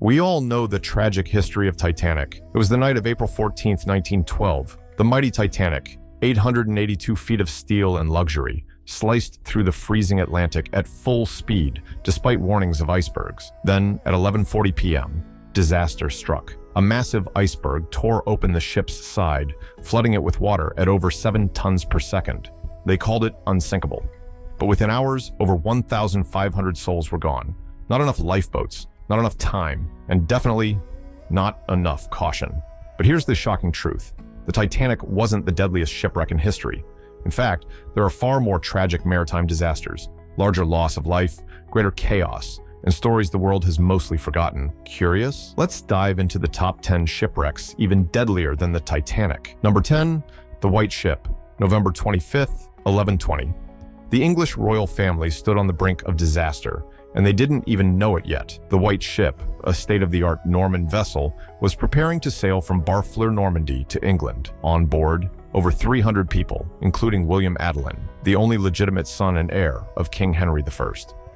We all know the tragic history of Titanic. It was the night of April 14th, 1912. The mighty Titanic, 882 feet of steel and luxury, sliced through the freezing Atlantic at full speed, despite warnings of icebergs. Then, at 11:40 p.m., disaster struck. A massive iceberg tore open the ship's side, flooding it with water at over 7 tons per second. They called it unsinkable. But within hours, over 1,500 souls were gone. Not enough lifeboats, not enough time, and definitely not enough caution. But here's the shocking truth. The Titanic wasn't the deadliest shipwreck in history. In fact, there are far more tragic maritime disasters, larger loss of life, greater chaos, and stories the world has mostly forgotten. Curious? Let's dive into the top 10 shipwrecks even deadlier than the Titanic. Number 10, the White Ship, November 25th, 1120. The English royal family stood on the brink of disaster, and they didn't even know it yet. The White Ship, a state-of-the-art Norman vessel, was preparing to sail from Barfleur, Normandy to England. On board, over 300 people, including William Adelin, the only legitimate son and heir of King Henry I.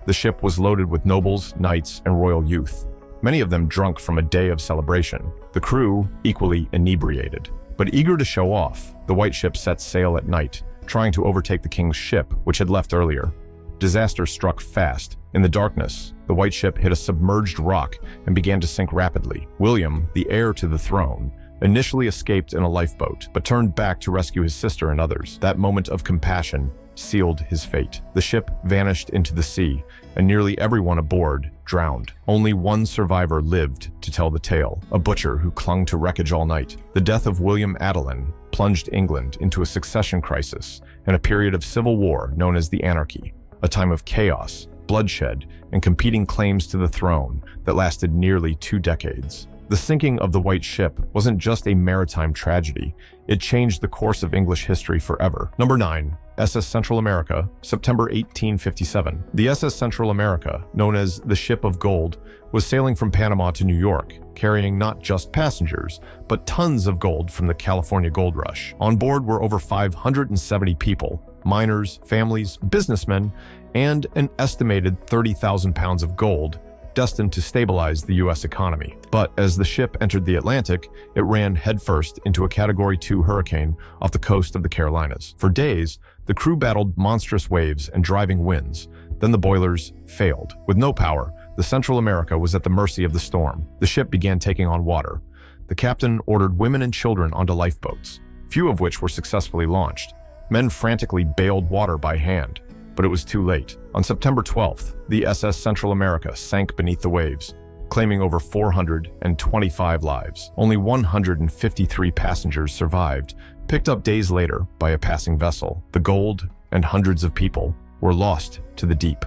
The ship was loaded with nobles, knights, and royal youth, many of them drunk from a day of celebration. The crew, equally inebriated. But eager to show off, the White Ship set sail at night, trying to overtake the king's ship, which had left earlier. Disaster struck fast. In the darkness, the White Ship hit a submerged rock and began to sink rapidly. William, the heir to the throne, initially escaped in a lifeboat, but turned back to rescue his sister and others. That moment of compassion sealed his fate. The ship vanished into the sea, and nearly everyone aboard drowned. Only one survivor lived to tell the tale, a butcher who clung to wreckage all night. The death of William Adelin plunged England into a succession crisis and a period of civil war known as the Anarchy, a time of chaos, bloodshed, and competing claims to the throne that lasted nearly 2 decades. The sinking of the White Ship wasn't just a maritime tragedy, it changed the course of English history forever. Number 9, SS Central America, September 1857. The SS Central America, known as the Ship of Gold, was sailing from Panama to New York, carrying not just passengers, but tons of gold from the California gold rush. On board were over 570 people, miners, families, businessmen, and an estimated 30,000 pounds of gold, destined to stabilize the U.S. economy. But as the ship entered the Atlantic, it ran headfirst into a Category 2 hurricane off the coast of the Carolinas. For days, the crew battled monstrous waves and driving winds. Then the boilers failed. With no power, the Central America was at the mercy of the storm. The ship began taking on water. The captain ordered women and children onto lifeboats, few of which were successfully launched. Men frantically bailed water by hand, but it was too late. On September 12th, the SS Central America sank beneath the waves, claiming over 425 lives. Only 153 passengers survived, picked up days later by a passing vessel. The gold and hundreds of people were lost to the deep.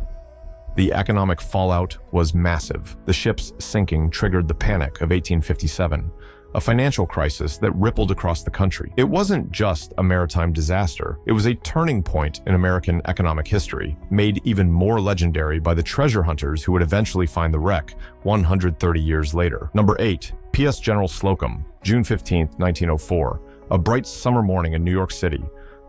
The economic fallout was massive. The ship's sinking triggered the Panic of 1857, a financial crisis that rippled across the country. It wasn't just a maritime disaster, it was a turning point in American economic history, made even more legendary by the treasure hunters who would eventually find the wreck 130 years later. Number 8, PS General Slocum, June 15, 1904. A bright summer morning in New York City,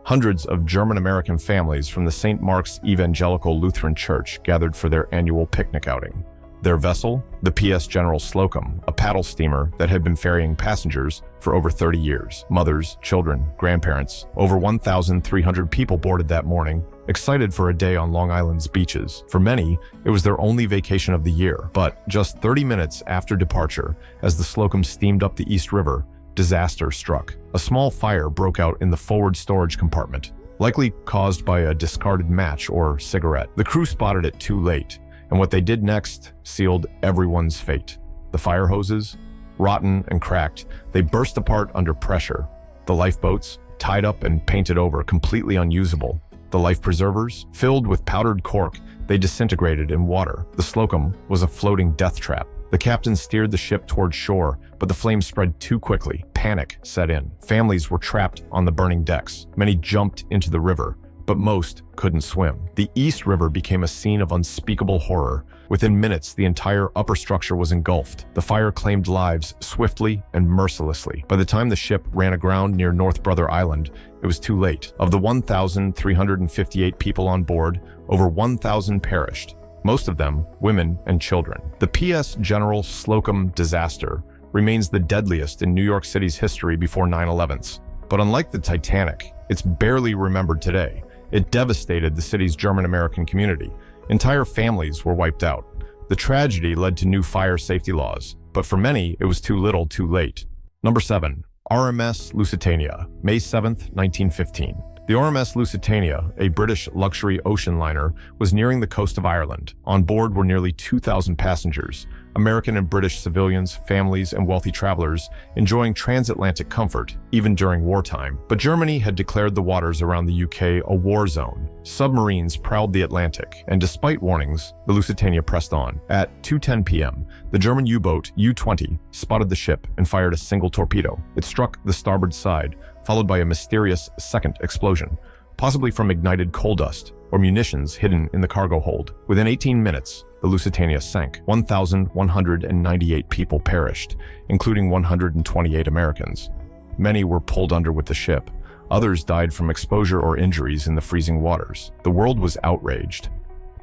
hundreds of German-American families from the St. Mark's Evangelical Lutheran Church gathered for their annual picnic outing. Their vessel, the PS General Slocum, a paddle steamer that had been ferrying passengers for over 30 years. Mothers, children, grandparents, over 1,300 people boarded that morning, excited for a day on Long Island's beaches. For many, it was their only vacation of the year. But just 30 minutes after departure, as the Slocum steamed up the East River, disaster struck. A small fire broke out in the forward storage compartment, likely caused by a discarded match or cigarette. The crew spotted it too late, and what they did next sealed everyone's fate. The fire hoses, rotten and cracked, they burst apart under pressure. The lifeboats, tied up and painted over, completely unusable. The life preservers, filled with powdered cork, they disintegrated in water. The Slocum was a floating death trap. The captain steered the ship toward shore, but the flames spread too quickly. Panic set in. Families were trapped on the burning decks. Many jumped into the river, but most couldn't swim. The East River became a scene of unspeakable horror. Within minutes, the entire upper structure was engulfed. The fire claimed lives swiftly and mercilessly. By the time the ship ran aground near North Brother Island, it was too late. Of the 1,358 people on board, over 1,000 perished. most of them women and children. The PS General Slocum disaster remains the deadliest in New York City's history before 9/11s. But unlike the Titanic, it's barely remembered today. It devastated the city's German-American community. Entire families were wiped out. The tragedy led to new fire safety laws, but for many, it was too little too late. Number 7. RMS Lusitania, May 7, 1915. The RMS Lusitania, a British luxury ocean liner, was nearing the coast of Ireland. On board were nearly 2,000 passengers, American and British civilians, families, and wealthy travelers enjoying transatlantic comfort, even during wartime. But Germany had declared the waters around the UK a war zone. Submarines prowled the Atlantic, and despite warnings, the Lusitania pressed on. At 2:10 p.m., the German U-boat U-20 spotted the ship and fired a single torpedo. It struck the starboard side, followed by a mysterious second explosion, possibly from ignited coal dust or munitions hidden in the cargo hold. Within 18 minutes, the Lusitania sank. 1,198 people perished, including 128 Americans. Many were pulled under with the ship. Others died from exposure or injuries in the freezing waters. The world was outraged.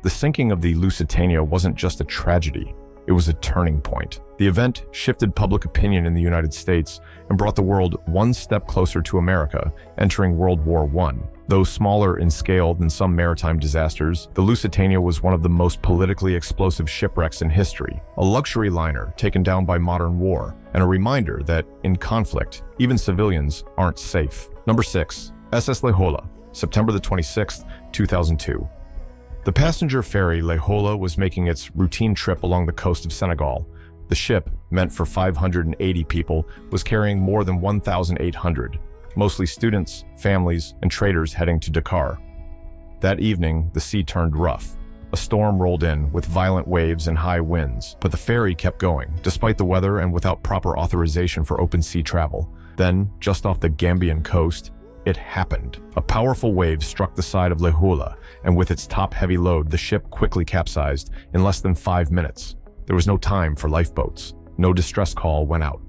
The sinking of the Lusitania wasn't just a tragedy, it was a turning point. The event shifted public opinion in the United States and brought the world one step closer to America entering World War I. Though smaller in scale than some maritime disasters, the Lusitania was one of the most politically explosive shipwrecks in history, a luxury liner taken down by modern war, and a reminder that, in conflict, even civilians aren't safe. Number 6. SS Leola, September the 26th, 2002. The passenger ferry Leola was making its routine trip along the coast of Senegal. The ship, meant for 580 people, was carrying more than 1,800. Mostly students, families, and traders heading to Dakar. That evening, the sea turned rough. A storm rolled in with violent waves and high winds, but the ferry kept going, despite the weather and without proper authorization for open sea travel. Then, just off the Gambian coast, it happened. A powerful wave struck the side of Joola, and with its top-heavy load, the ship quickly capsized in less than 5 minutes. There was no time for lifeboats. No distress call went out.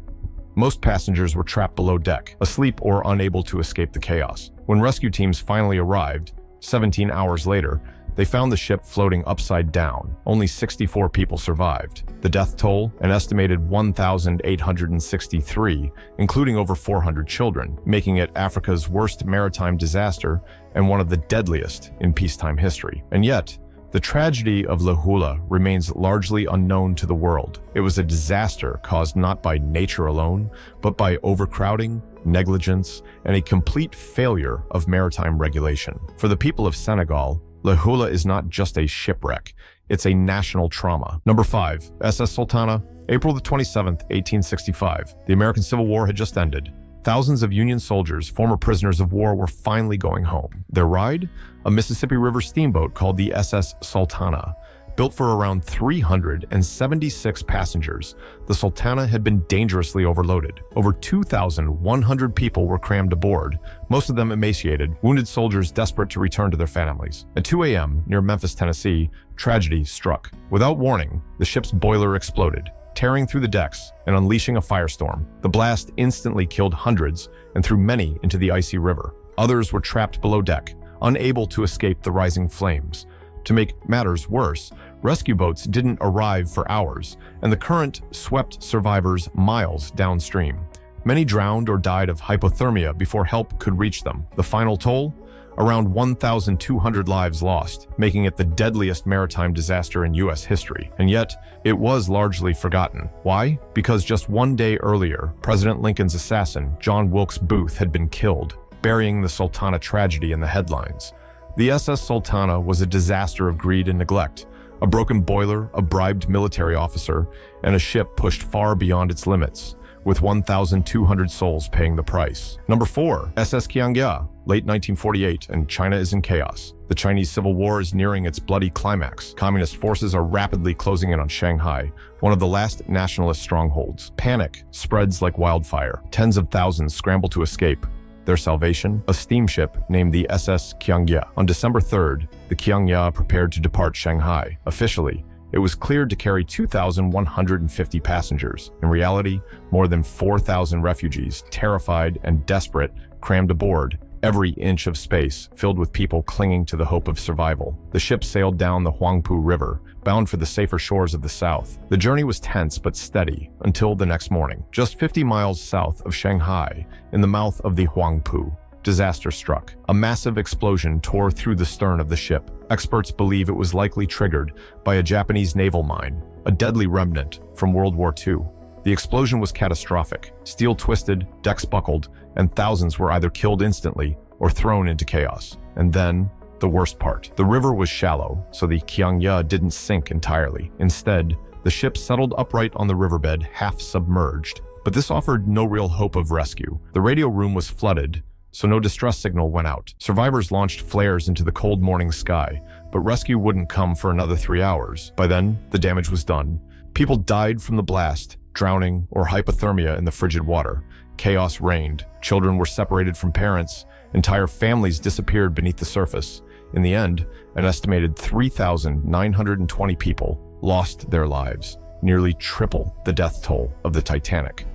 Most passengers were trapped below deck, asleep or unable to escape the chaos. When rescue teams finally arrived, 17 hours later, they found the ship floating upside down. Only 64 people survived. The death toll, an estimated 1,863, including over 400 children, making it Africa's worst maritime disaster and one of the deadliest in peacetime history. And yet, the tragedy of Joola remains largely unknown to the world. It was a disaster caused not by nature alone, but by overcrowding, negligence, and a complete failure of maritime regulation. For the people of Senegal, Joola is not just a shipwreck, it's a national trauma. Number 5. SS Sultana, April the 27th, 1865. The American Civil War had just ended. Thousands of Union soldiers, former prisoners of war, were finally going home. Their ride? A Mississippi River steamboat called the SS Sultana. Built for around 376 passengers, the Sultana had been dangerously overloaded. Over 2,100 people were crammed aboard, most of them emaciated, wounded soldiers desperate to return to their families. At 2 a.m., near Memphis, Tennessee, tragedy struck. Without warning, the ship's boiler exploded, tearing through the decks and unleashing a firestorm. The blast instantly killed hundreds and threw many into the icy river. Others were trapped below deck, unable to escape the rising flames. To make matters worse, rescue boats didn't arrive for hours, and the current swept survivors miles downstream. Many drowned or died of hypothermia before help could reach them. The final toll? Around 1,200 lives lost, making it the deadliest maritime disaster in U.S. history. And yet, it was largely forgotten. Why? Because just one day earlier, President Lincoln's assassin, John Wilkes Booth, had been killed, burying the Sultana tragedy in the headlines. The SS Sultana was a disaster of greed and neglect, a broken boiler, a bribed military officer, and a ship pushed far beyond its limits, with 1,200 souls paying the price. Number 4, SS Kyongya, late 1948, and China is in chaos. The Chinese Civil War is nearing its bloody climax. Communist forces are rapidly closing in on Shanghai, one of the last nationalist strongholds. Panic spreads like wildfire. Tens of thousands scramble to escape. Their salvation? A steamship named the SS Kiangya. On December 3rd, the Kyongya prepared to depart Shanghai. Officially, it was cleared to carry 2,150 passengers. In reality, more than 4,000 refugees, terrified and desperate, crammed aboard, every inch of space filled with people clinging to the hope of survival. The ship sailed down the Huangpu River, bound for the safer shores of the south. The journey was tense but steady until the next morning. Just 50 miles south of Shanghai, in the mouth of the Huangpu, disaster struck. A massive explosion tore through the stern of the ship. Experts believe it was likely triggered by a Japanese naval mine, a deadly remnant from World War II. The explosion was catastrophic. Steel twisted, decks buckled, and thousands were either killed instantly or thrown into chaos. And then, the worst part. The river was shallow, so the Kyongya didn't sink entirely. Instead, the ship settled upright on the riverbed, half submerged. But this offered no real hope of rescue. The radio room was flooded, so no distress signal went out. Survivors launched flares into the cold morning sky, but rescue wouldn't come for another 3 hours. By then, the damage was done. People died from the blast, drowning or hypothermia in the frigid water. Chaos reigned. Children were separated from parents. Entire families disappeared beneath the surface. In the end, an estimated 3,920 people lost their lives, nearly triple the death toll of the Titanic.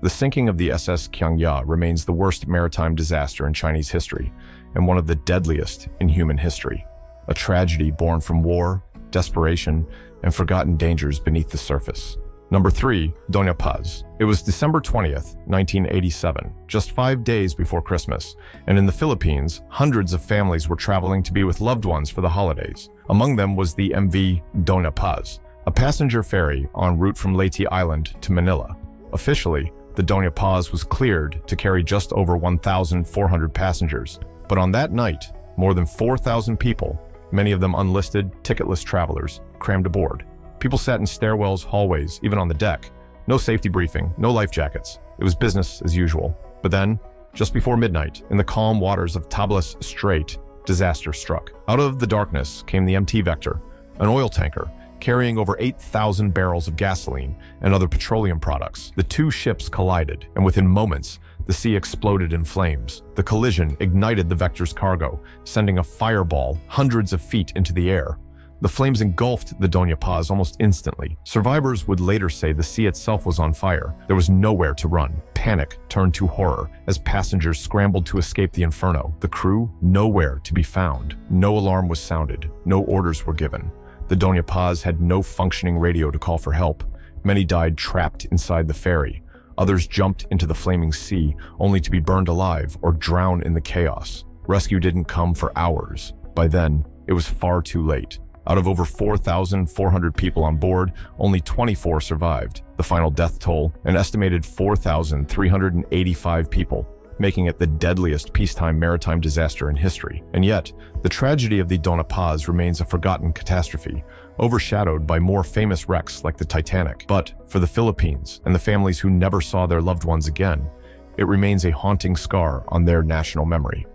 The sinking of the SS Kyangya remains the worst maritime disaster in Chinese history and one of the deadliest in human history. A tragedy born from war, desperation, and forgotten dangers beneath the surface. Number 3, Doña Paz. It was December 20th, 1987, just 5 days before Christmas, and in the Philippines, hundreds of families were traveling to be with loved ones for the holidays. Among them was the MV Doña Paz, a passenger ferry en route from Leyte Island to Manila. Officially, the Doña Paz was cleared to carry just over 1,400 passengers, but on that night, more than 4,000 people, many of them unlisted, ticketless travelers, crammed aboard. People sat in stairwells, hallways, even on the deck. No safety briefing, no life jackets. It was business as usual. But then, just before midnight, in the calm waters of Tablas Strait, disaster struck. Out of the darkness came the MT Vector, an oil tanker, carrying over 8,000 barrels of gasoline and other petroleum products. The two ships collided, and within moments, the sea exploded in flames. The collision ignited the Vector's cargo, sending a fireball hundreds of feet into the air. The flames engulfed the Doña Paz almost instantly. Survivors would later say the sea itself was on fire. There was nowhere to run. Panic turned to horror as passengers scrambled to escape the inferno. The crew, nowhere to be found. No alarm was sounded. No orders were given. The Doña Paz had no functioning radio to call for help. Many died trapped inside the ferry. Others jumped into the flaming sea, only to be burned alive or drown in the chaos. Rescue didn't come for hours. By then, it was far too late. Out of over 4,400 people on board, only 24 survived. The final death toll, an estimated 4,385 people, making it the deadliest peacetime maritime disaster in history. And yet, the tragedy of the Doña Paz remains a forgotten catastrophe, overshadowed by more famous wrecks like the Titanic. But for the Philippines and the families who never saw their loved ones again, it remains a haunting scar on their national memory.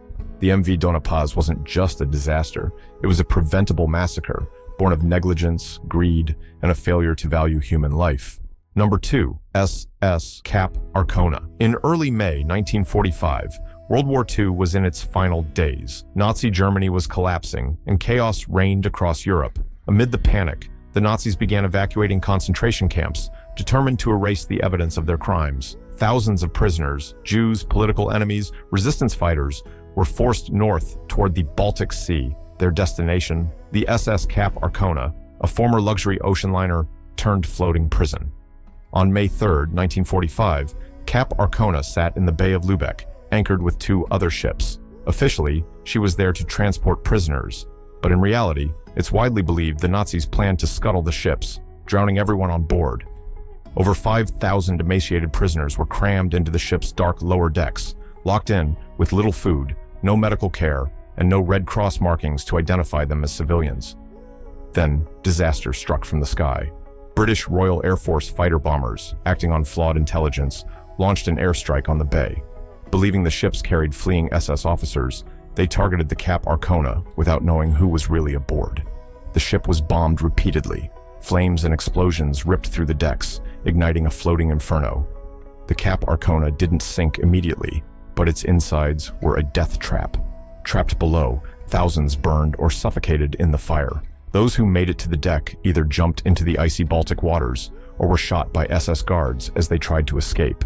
The MV Doña Paz wasn't just a disaster, it was a preventable massacre, born of negligence, greed, and a failure to value human life. Number 2, SS Cap Arcona. In early May 1945, World War II was in its final days. Nazi Germany was collapsing, and chaos reigned across Europe. Amid the panic, the Nazis began evacuating concentration camps, determined to erase the evidence of their crimes. Thousands of prisoners, Jews, political enemies, resistance fighters, were forced north toward the Baltic Sea. Their destination, the SS Cap Arcona, a former luxury ocean liner turned floating prison. On May 3, 1945, Cap Arcona sat in the Bay of Lübeck, anchored with 2 other ships. Officially, she was there to transport prisoners, but in reality, it's widely believed the Nazis planned to scuttle the ships, drowning everyone on board. Over 5,000 emaciated prisoners were crammed into the ship's dark lower decks, locked in with little food, no medical care, and no Red Cross markings to identify them as civilians. Then, disaster struck from the sky. British Royal Air Force fighter bombers, acting on flawed intelligence, launched an airstrike on the bay. Believing the ships carried fleeing SS officers, they targeted the Cap Arcona without knowing who was really aboard. The ship was bombed repeatedly. Flames and explosions ripped through the decks, igniting a floating inferno. The Cap Arcona didn't sink immediately, but its insides were a death trap. Trapped below, thousands burned or suffocated in the fire. Those who made it to the deck either jumped into the icy Baltic waters or were shot by SS guards as they tried to escape.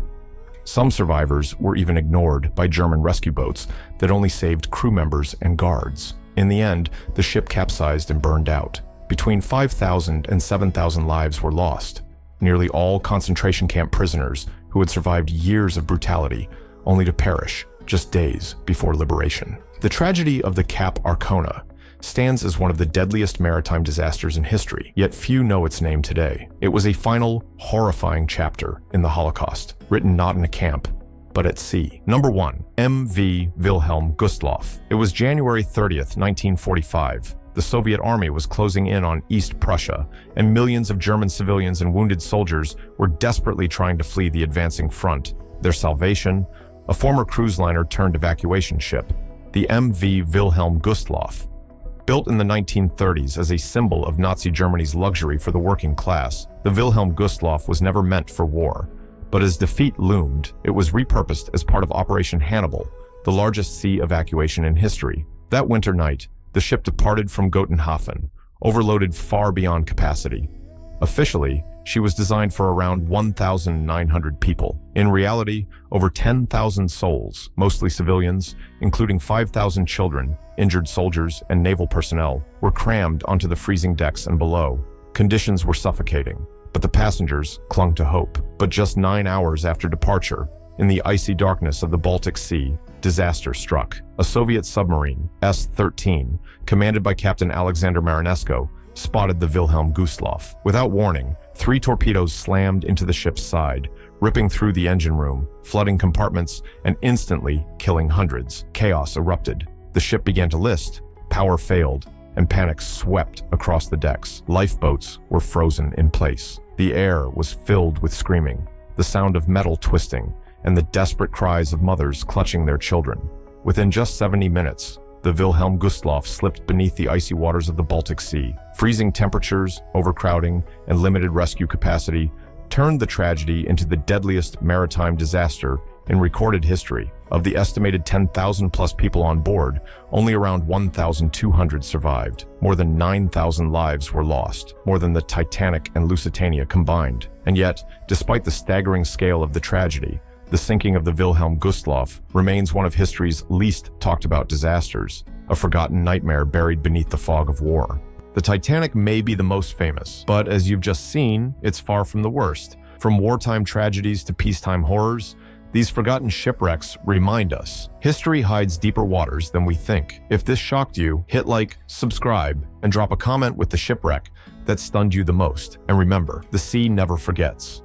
Some survivors were even ignored by German rescue boats that only saved crew members and guards. In the end, the ship capsized and burned out. Between 5,000 and 7,000 lives were lost, nearly all concentration camp prisoners who had survived years of brutality, only to perish just days before liberation. The tragedy of the Cap Arcona stands as one of the deadliest maritime disasters in history, yet few know its name today. It was a final, horrifying chapter in the Holocaust, written not in a camp, but at sea. Number 1. MV Wilhelm Gustloff. It was January 30th, 1945. The Soviet army was closing in on East Prussia, and millions of German civilians and wounded soldiers were desperately trying to flee the advancing front. Their salvation? A former cruise liner turned evacuation ship, the MV Wilhelm Gustloff. Built in the 1930s as a symbol of Nazi Germany's luxury for the working class, the Wilhelm Gustloff was never meant for war. But as defeat loomed, it was repurposed as part of Operation Hannibal, the largest sea evacuation in history. That winter night, the ship departed from Gotenhafen, overloaded far beyond capacity. Officially, she was designed for around 1,900 people. In reality, over 10,000 souls, mostly civilians, including 5,000 children, injured soldiers, and naval personnel, were crammed onto the freezing decks and below. Conditions were suffocating, but the passengers clung to hope. But just 9 hours after departure, in the icy darkness of the Baltic Sea, disaster struck. A Soviet submarine, S-13, commanded by Captain Alexander Marinesko, spotted the Wilhelm Gustloff. Without warning, 3 torpedoes slammed into the ship's side, ripping through the engine room, flooding compartments, and instantly killing hundreds. Chaos erupted. The ship began to list, power failed, and panic swept across the decks. Lifeboats were frozen in place. The air was filled with screaming, the sound of metal twisting, and the desperate cries of mothers clutching their children. Within just 70 minutes, the Wilhelm Gustloff slipped beneath the icy waters of the Baltic Sea. Freezing temperatures, overcrowding, and limited rescue capacity turned the tragedy into the deadliest maritime disaster in recorded history. Of the estimated 10,000 plus people on board, only around 1,200 survived. More than 9,000 lives were lost, more than the Titanic and Lusitania combined. And yet, despite the staggering scale of the tragedy, the sinking of the Wilhelm Gustloff remains one of history's least talked about disasters, a forgotten nightmare buried beneath the fog of war. The Titanic may be the most famous, but as you've just seen, it's far from the worst. From wartime tragedies to peacetime horrors, these forgotten shipwrecks remind us history hides deeper waters than we think. If this shocked you, hit like, subscribe, and drop a comment with the shipwreck that stunned you the most. And remember, the sea never forgets.